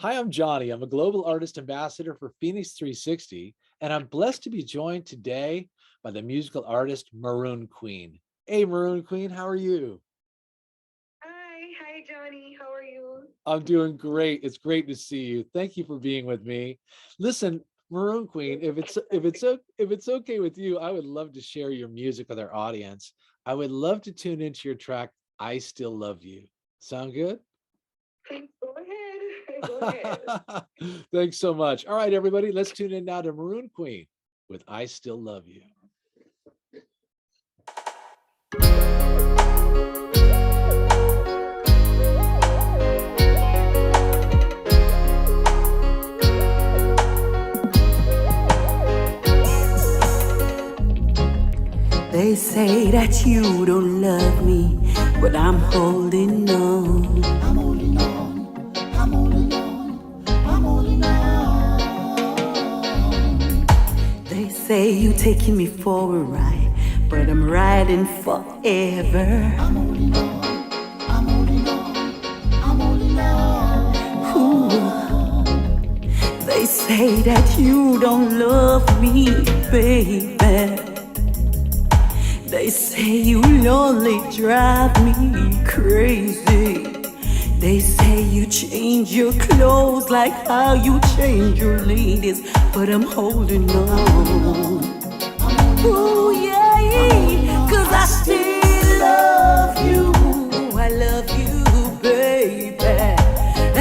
Hi, I'm Johnny. I'm a global artist ambassador for FENIX360, and I'm blessed to be joined today by the musical artist Maroon Queen. Hey, Maroon Queen, how are you? Hi, Johnny. How are you? I'm doing great. It's great to see you. Thank you for being with me. Listen, Maroon Queen, if it's okay with you, I would love to share your music with our audience. I would love to tune into your track, I Still Love You. Sound good? Please go ahead. Go ahead. Thanks so much. All right, everybody, let's tune in now to Maroon Queen with I Still Love You. They say that you don't love me, but I'm holding on. I'm holding on. I'm holding on. I'm holding on. They say you taking me for a ride, but I'm riding forever. I'm holding on. I'm holding on. I'm holding on. Ooh. They say that you don't love me, baby. They say you only drive me crazy. They say you change your clothes like how you change your ladies, but I'm holding on. Ooh, yeah, 'cause I still love you. I love you, baby.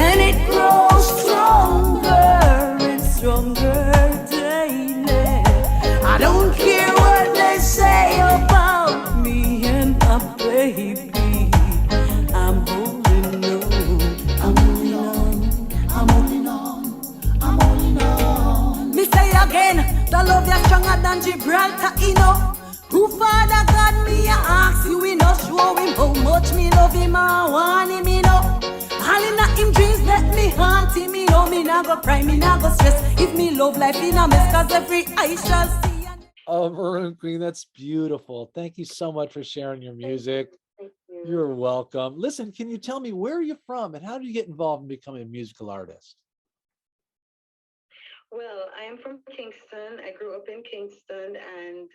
And it grows stronger and stronger daily. I don't care what they say about me and my baby. I'm holding on. I'm holding on. I'm holding on. I'm holding on. Me say again, the love you stronger than Gibraltar, you know. Who Father God me I ask you, we no show him how much me love him, I want him, you know. All in him dreams let me haunt him, you know. Me nah go cry, me nah go stress. If me love life in a mess, 'cause every eye shall see. Oh, Maroon Queen, that's beautiful. Thank you so much for sharing your Thank music. you. Thank you. You're welcome. Listen, can you tell me where are you from and how did you get involved in becoming a musical artist? Well, I am from Kingston. I grew up in Kingston, and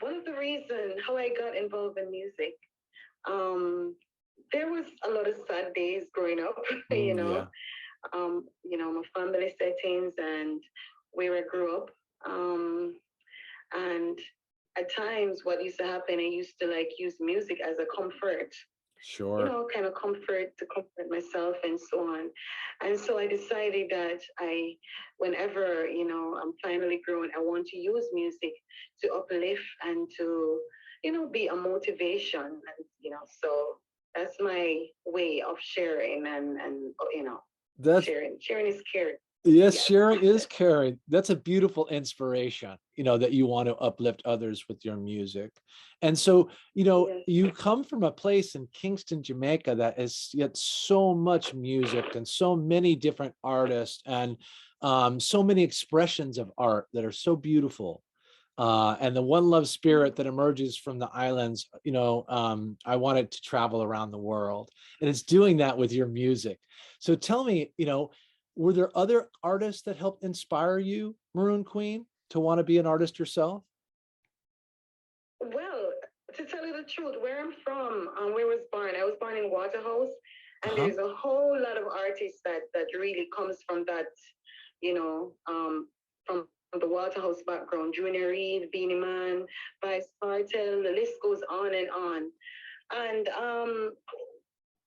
one of the reasons how I got involved in music, um, there was a lot of sad days growing up. Yeah. My family settings and where I grew up. Um, and at times, what used to happen, I used to like use music as a comfort, Sure. kind of comfort to comfort myself and so on. And so I decided that whenever, I'm finally grown, I want to use music to uplift and to, be a motivation. And, so that's my way of sharing and That's sharing is caring. Yes, Yes. sharing is caring. That's a beautiful inspiration, that you want to uplift others with your music. And so, Yes. you come from a place in Kingston, Jamaica that has yet so much music and so many different artists and so many expressions of art that are so beautiful. And the one love spirit that emerges from the islands, I want it to travel around the world. And it's doing that with your music. So tell me, were there other artists that helped inspire you, Maroon Queen, to want to be an artist yourself? Well, to tell you the truth, where I'm from, where I was born in Waterhouse, and Uh-huh. there's a whole lot of artists that really comes from that, from the Waterhouse background. Junior Reid, Beanie Man, Vice Cartel, the list goes on and on. And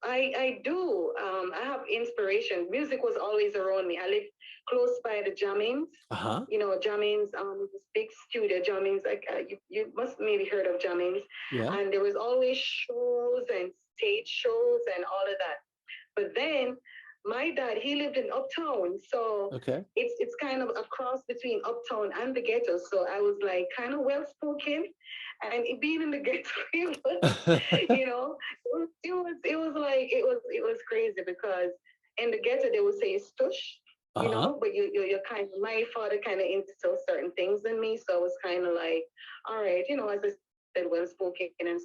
I do. I have inspiration. Music was always around me. I live close by the jammings. Uh-huh. Jammings, this big studio jammings. Like you must maybe heard of jammings. Yeah. And there was always shows and stage shows and all of that. But then my dad, he lived in Uptown, so Okay. it's kind of a cross between Uptown and the ghetto. So I was like kind of well spoken, and being in the ghetto, it was, it was crazy because in the ghetto they would say stush, Uh-huh. but you're kind of, my father kind of instilled certain things in me, so I was kind of like, all right, as I said, well spoken and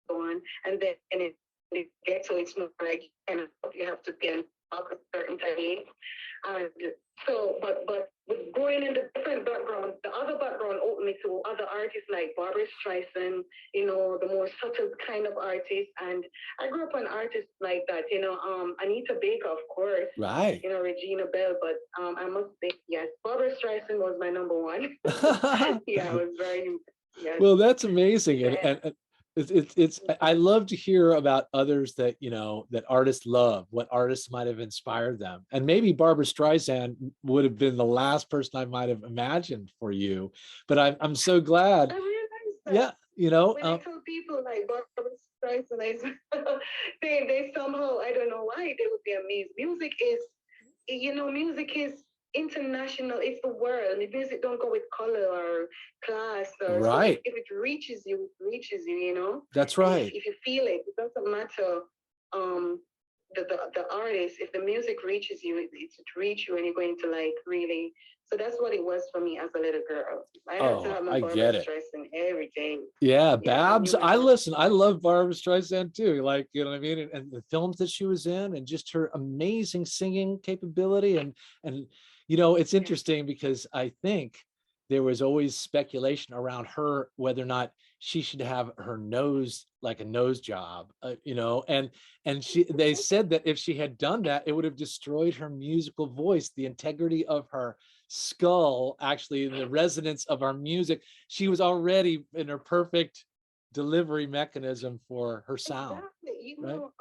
so on, and then in the ghetto it's more like kind of you have to be up a certain time. And so, but with going in the different background, the other background opened me to other artists like Barbra Streisand, you know, the more subtle kind of artists. And I grew up on artists like that, you know, Anita Baker, of course, Right. you know, Regina Bell, but I must say, yes, Barbra Streisand was my number one. Yeah, I was very, yes. Well, that's amazing. And, Yeah. and it's I love to hear about others that, you know, that artists love, what artists might have inspired them. And maybe Barbra Streisand would have been the last person I might have imagined for you. But I'm so glad. I realized that. Yeah, you know, When I tell people like Barbra Streisand, they somehow, I don't know why, they would be amazed. Music is, you know, music is international. It's the world. The music don't go with color or class. Or, right. So if it reaches you, it reaches you, you know? That's right. If you feel it, it doesn't matter the artist. If the music reaches you, it reach you and you're going to like really. So that's what it was for me as a little girl. I had to have my Barbra Streisand every day. Yeah, Babs. I listen. I love Barbra Streisand too. Like, you know what I mean? And the films that she was in, and just her amazing singing capability. And you know, it's interesting because I think there was always speculation around her whether or not she should have her nose, like a nose job, you know, and they said that if she had done that, it would have destroyed her musical voice, the integrity of her skull, actually, the resonance of our music. She was already in her perfect delivery mechanism for her sound. Exactly. You right? know,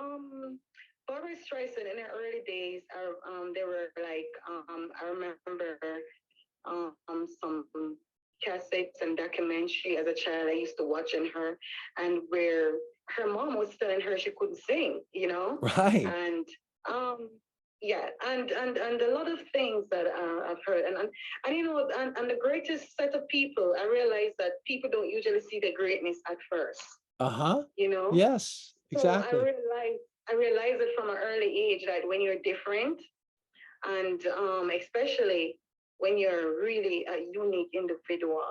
Barbra Streisand in her early days, they were like, I remember some cassettes and documentary as a child I used to watch in her, and where her mom was telling her she couldn't sing, you know, right? And yeah, and a lot of things that I've heard, and you know, and the greatest set of people, I realized that people don't usually see the greatness at first. You know. Yes, exactly. So I realized it from an early age that when you're different, and especially when you're really a unique individual,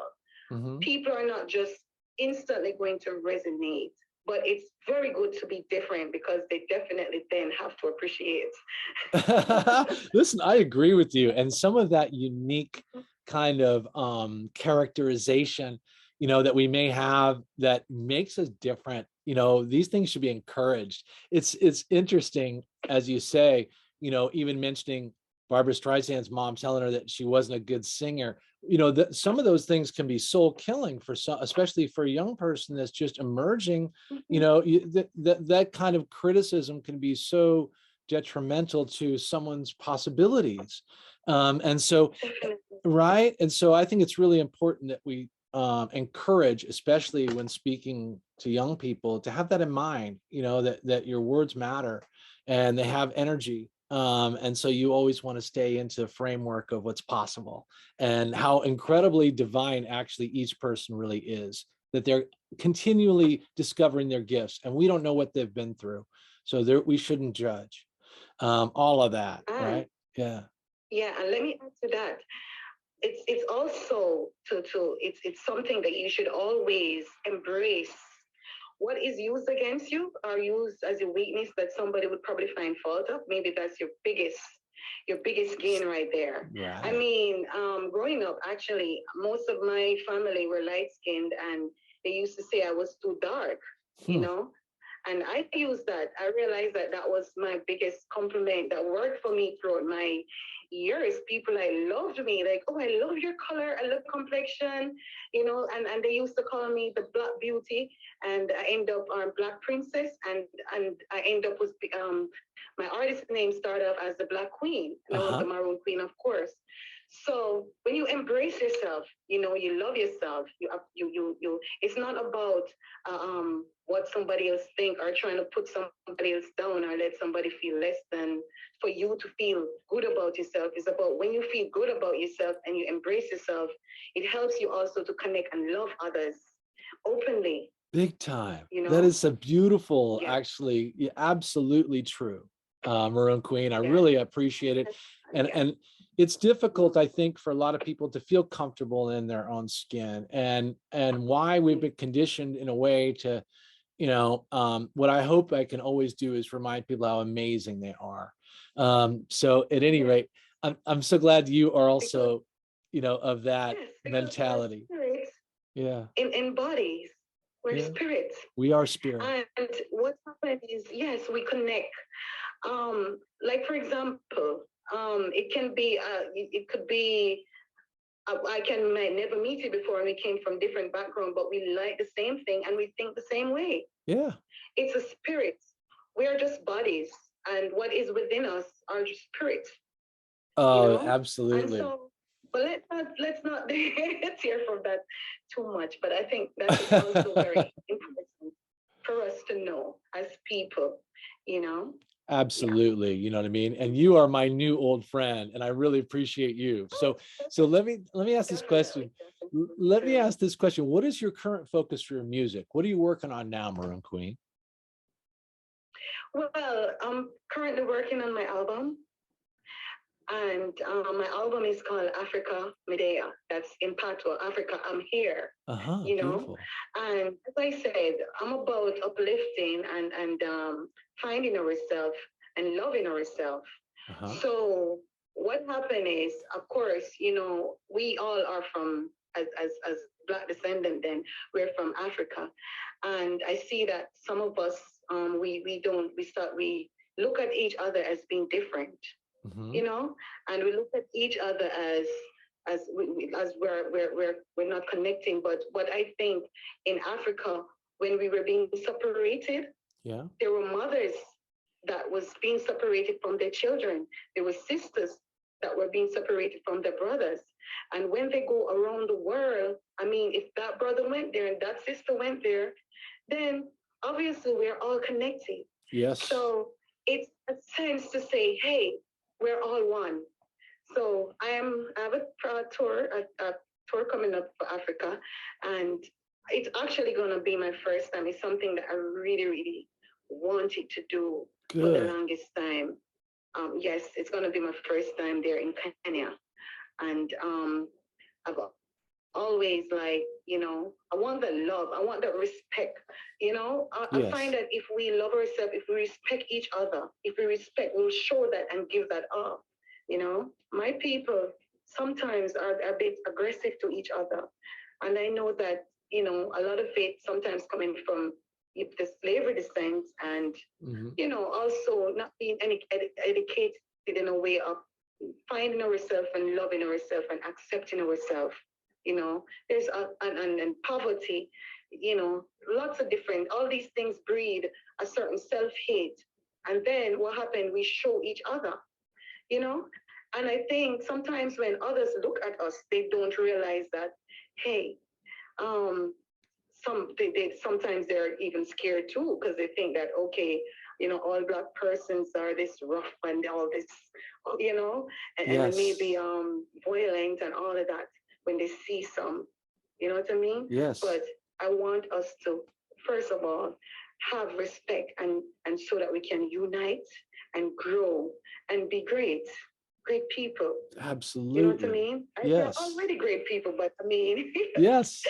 people are not just instantly going to resonate, but it's very good to be different because they definitely then have to appreciate. Listen, I agree with you. And some of that unique kind of characterization, you know, that we may have that makes us different, you know, these things should be encouraged. It's interesting, as you say, you know, even mentioning Barbra Streisand's mom telling her that she wasn't a good singer, you know, that some of those things can be soul killing for some, especially for a young person that's just emerging. You know, that kind of criticism can be so detrimental to someone's possibilities. And so, right. And so I think it's really important that we encourage, especially when speaking to young people, to have that in mind, you know, that your words matter and they have energy. And so you always want to stay into the framework of what's possible and how incredibly divine actually each person really is, that they're continually discovering their gifts and we don't know what they've been through. So we shouldn't judge all of that, right? Yeah. Yeah, and let me add to that. It's also it's something that you should always embrace. What is used against you or used as a weakness that somebody would probably find fault of, maybe that's your biggest gain right there. Right. I mean, growing up, actually, most of my family were light-skinned and they used to say I was too dark, you know? And I used that. I realized that that was my biggest compliment that worked for me throughout my years. People loved me, like, oh, I love your color, I love complexion, you know, and they used to call me the Black Beauty, and I end up on Black Princess, and I end up with my artist name started off as the Black Queen, you know, the Maroon Queen, of course. So when you embrace yourself, you know, you love yourself, you it's not about what somebody else think or trying to put somebody else down or let somebody feel less than. For you to feel good about yourself, it's about when you feel good about yourself and you embrace yourself, it helps you also to connect and love others openly. Big time. You know? That is a beautiful, actually, absolutely true. Maroon Queen, I really appreciate it. And it's difficult, I think, for a lot of people to feel comfortable in their own skin, and why we've been conditioned in a way to what I hope I can always do is remind people how amazing they are. So at any rate, I'm so glad you are also, of that Yes, because we're mentality. spirits Yeah. in bodies. We're Yeah. spirits. We are spirit. And what's happened is, yes, we connect. Like for example, it can be, it could be, might never meet you before, and we came from different background, but we like the same thing and we think the same way. Yeah. It's a spirit. We are just bodies, and what is within us are just spirits. Oh, And absolutely. so, but let's not tear from that too much. But I think that is also very important for us to know as people. Yeah. Absolutely. You know what I mean? And you are my new old friend, and I really appreciate you. So let me ask this question. Let me ask this question. What is your current focus for your music? What are you working on now, Maroon Queen? Well, I'm currently working on my album, and my album is called Africa Medea. That's in Patois, Africa, I'm here. Beautiful. And as I said, I'm about uplifting and finding ourselves and loving ourselves. So what happened is, of course, we all are from, as Black descendant, then we're from Africa. And I see that some of us, we look at each other as being different, and we look at each other as we're not connecting. But what I think in Africa, when we were being separated, there were mothers that was being separated from their children. There were sisters that were being separated from their brothers. And when they go around the world, I mean, if that brother went there and that sister went there, then obviously we're all connected. Yes. So it's a sense to say, hey, we're all one. So I have a tour coming up for Africa, and it's actually going to be my first time. It's something that I really, really wanted to do for the longest time. Yes, it's going to be my first time there in Kenya, and I've always I want the love, I want the respect. I find that if we love ourselves, if we respect each other, if we respect, we'll show that and give that up. My people sometimes are a bit aggressive to each other, and I know that a lot of it sometimes coming from the slavery descent, and also not being educated in a way of finding ourselves and loving ourselves and accepting ourselves. There's and poverty, lots of different, all these things breed a certain self-hate. And then what happened? We show each other, and I think sometimes when others look at us, they don't realize that, hey, sometimes they're even scared too, because they think that, okay, all Black persons are this rough and all this, and maybe violent and all of that when they see some, you know what I mean? Yes. But I want us to, first of all, have respect and so that we can unite and grow and be great people. Absolutely. You know what I mean? Yes. They're already great people, but I mean, yes.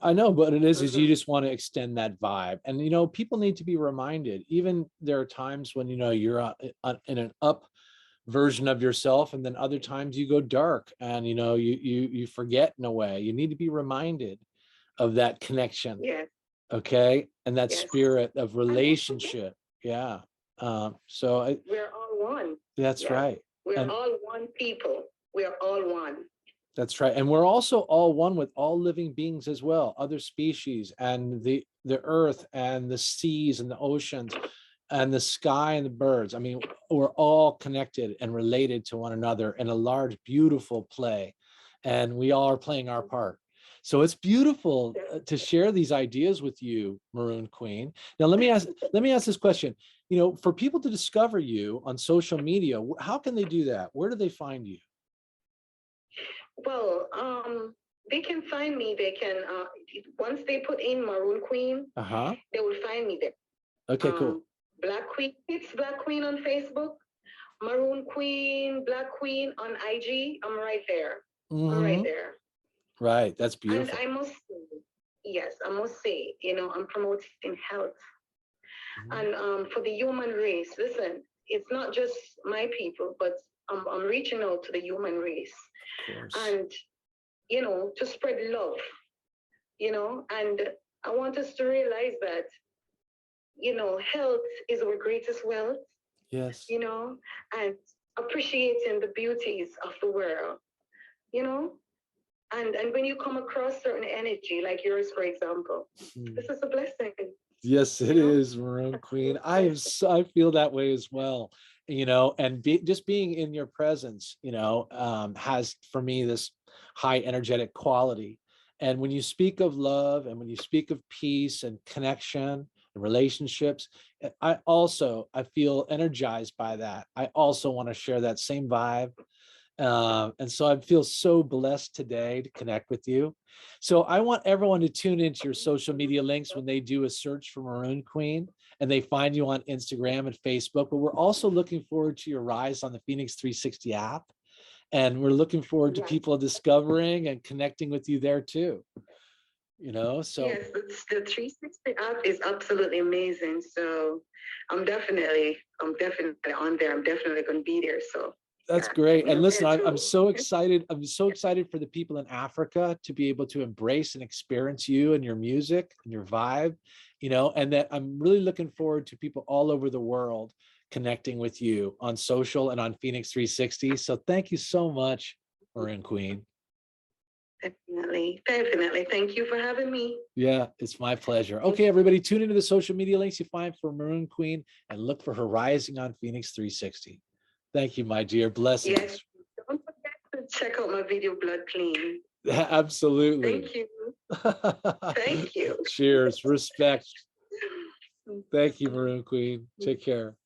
I know, but it is you just want to extend that vibe. And, people need to be reminded, even there are times when, you're in an up version of yourself, and then other times you go dark and, you forget in a way. You need to be reminded of that connection. Yeah. Okay. And that spirit of relationship. Yeah. So we're all one. That's right. We're all one people. We're all one. That's right. And we're also all one with all living beings as well, other species, and the earth and the seas and the oceans and the sky and the birds. I mean, we're all connected and related to one another in a large, beautiful play. And we all are playing our part. So it's beautiful to share these ideas with you, Maroon Queen. Now, let me ask this question. For people to discover you on social media, how can they do that? Where do they find you? Well, they can find me. They can, once they put in Maroon Queen, they will find me there. Okay, cool. Black Queen, it's Black Queen on Facebook, Maroon Queen, Black Queen on IG. I'm right there. I'm right there. Right, that's beautiful. And I must say, yes, I must say, I'm promoting health. And for the human race, listen, it's not just my people, but I'm reaching out to the human race. And, to spread love, and I want us to realize that, health is our greatest wealth. Yes. And appreciating the beauties of the world, and when you come across certain energy, like yours, for example, this is a blessing. Yes, it is, Maroon Queen. I feel that way as well, and just being in your presence, has for me this high energetic quality. And when you speak of love and when you speak of peace and connection and relationships, I feel energized by that. I also want to share that same vibe. And so I feel so blessed today to connect with you. So I want everyone to tune into your social media links when they do a search for Maroon Queen and they find you on Instagram and Facebook. But we're also looking forward to your rise on the FENIX360 app. And we're looking forward to people discovering and connecting with you there too. So yes, the 360 app is absolutely amazing. So I'm definitely on there. I'm definitely going to be there. So that's great. And listen, I'm so excited. I'm so excited for the people in Africa to be able to embrace and experience you and your music and your vibe, and that I'm really looking forward to people all over the world connecting with you on social and on FENIX360. So thank you so much, Maroon Queen. Definitely. Thank you for having me. Yeah, it's my pleasure. Okay, everybody, tune into the social media links you find for Maroon Queen and look for her rising on FENIX360. Thank you, my dear. Blessings. Yes, don't forget to check out my video, Blood Clean. Absolutely. Thank you. Thank you. Cheers. Respect. Thank you, Maroon Queen. Take care.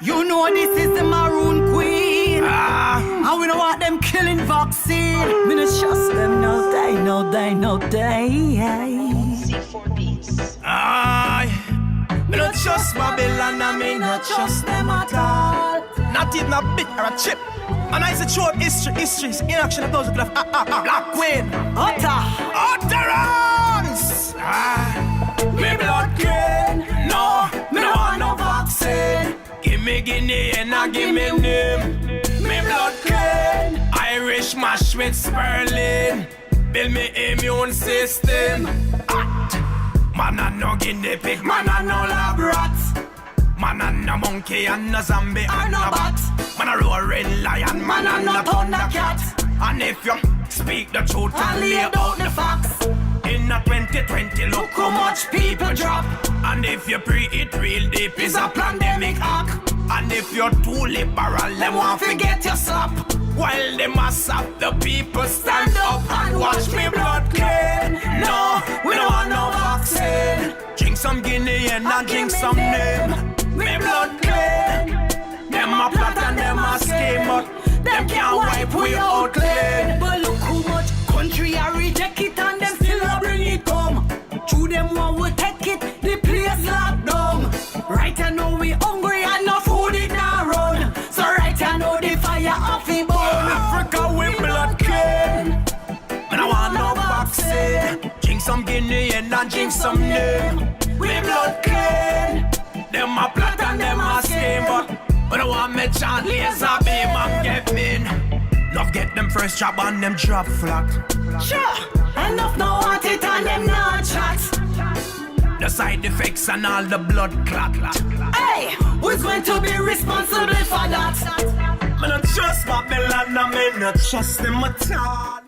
You know this is the Maroon Queen. And we don't want them killing vaccine. Me no trust them, no day. C4 beats. Me no trust Babylon, and me no trust them at all. Not even a bit or a chip. And I say short history's in action. Those who have Black Queen. Utterance. Me blood queen. No, me no want no vaccine. Give me Guinea and I give me name. Me blood queen. Irish mash with Sperling. Build me immune system. Man a no guinea pig, man a no lab rat. Man a no monkey and no zombie and no bat. Man a roaring lion, man a no thundercat. And if you speak the truth and lay out the facts, in a 2020 look how much people drop. And if you pre-it real deep, it's a pandemic act. And if you're too liberal, them won't forget your slap. While they mass up, the people stand up and watch me blood clean. No, we don't want no vaccine. Drink some Guinea and I drink some name. Me blood clean. Them a plot and them a scheme, but them can't wipe we out clean. But look how much country I reject it and them still a bring it home. Through them one will take it, the place locked down. Right I know we hungry and no food it now run. So right I know the fire off the bone. Africa we blood clean. But I want no vaccine. Drink some Guinea and I drink some name. We blood clean. Them a plot and them a scheme, but I want me chant laser beam and get mean. Love get them first job and them drop flat. Sure, enough no want it and them not chat. The side effects and all the blood clot. Hey, who's going to be responsible for that? Me not trust Babylon, I me not trust them at all.